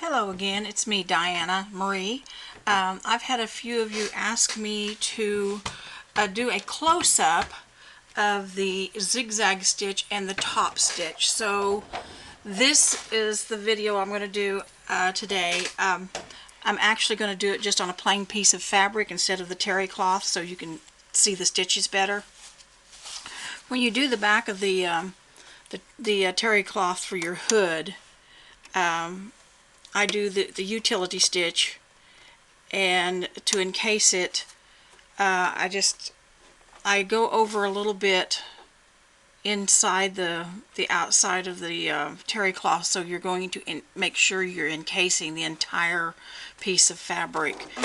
Hello again, it's me, Diana Marie. I've had a few of you ask me to do a close-up of the zigzag stitch and the top stitch. So this is the video I'm going to do today. I'm actually going to do it just on a plain piece of fabric instead of the terry cloth so you can see the stitches better. When you do the back of the terry cloth for your hood, I do the utility stitch, and to encase it, I go over a little bit inside the outside of the terry cloth, so you're going to make sure you're encasing the entire piece of fabric. So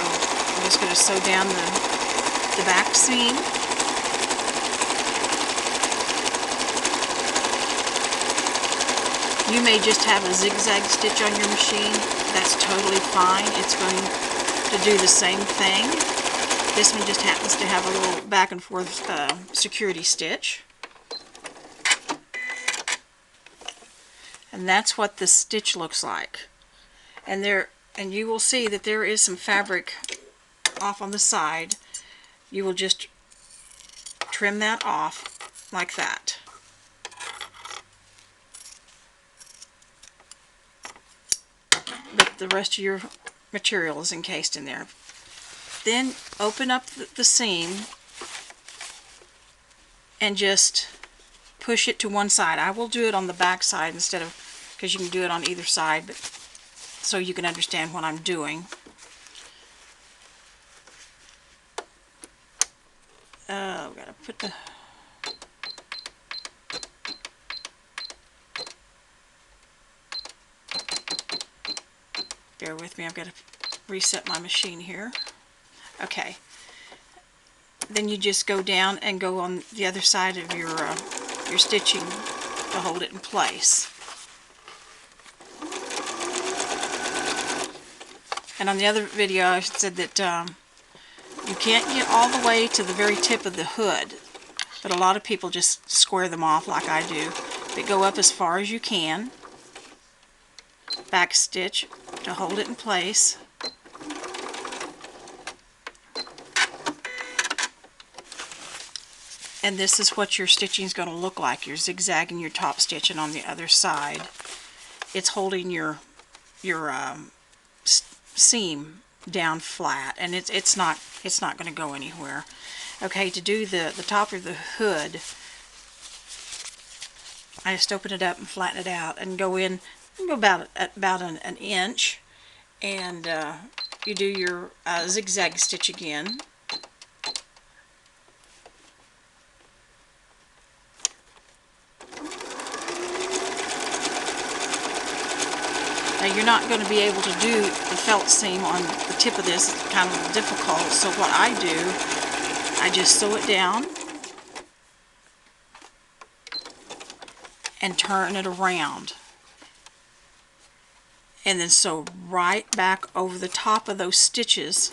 I'm just going to sew down the back seam. You may just have a zigzag stitch on your machine. That's totally fine. It's going to do the same thing. This one just happens to have a little back and forth security stitch. And that's what the stitch looks like. And you will see that there is some fabric off on the side. You will just trim that off like that. But the rest of your material is encased in there. Then open up the seam and just push it to one side. I will do it on the back side instead of, because you can do it on either side, but so you can understand what I'm doing. I've got to put the bear with me, I've got to reset my machine here. Okay. Then you just go down and go on the other side of your stitching to hold it in place. And on the other video I said that you can't get all the way to the very tip of the hood, but a lot of people just square them off like I do. But go up as far as you can. Back stitch to hold it in place. And this is what your stitching is going to look like. You're zigzagging your top stitch, and on the other side it's holding your seam down flat, and it's not going to go anywhere. Okay, to do the top of the hood, I just open it up and flatten it out and go in about an inch, and you do your zigzag stitch again. Now you're not going to be able to do the felt seam on the tip of this. It's kind of difficult, so what I do, I just sew it down and turn it around, and then sew right back over the top of those stitches,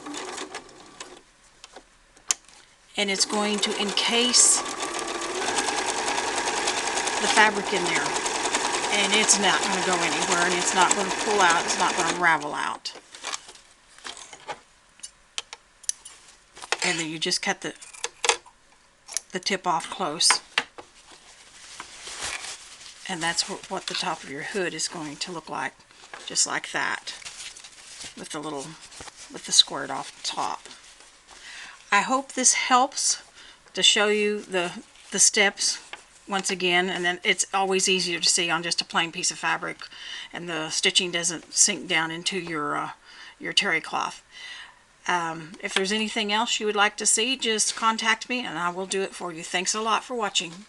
and it's going to encase the fabric in there, and it's not going to go anywhere, and it's not going to pull out, it's not going to ravel out. And then you just cut the tip off close, and that's what the top of your hood is going to look like, just like that, with the squared off top. I hope this helps to show you the steps once again, and then it's always easier to see on just a plain piece of fabric, and the stitching doesn't sink down into your terry cloth. If there's anything else you would like to see, just contact me and I will do it for you. Thanks a lot for watching.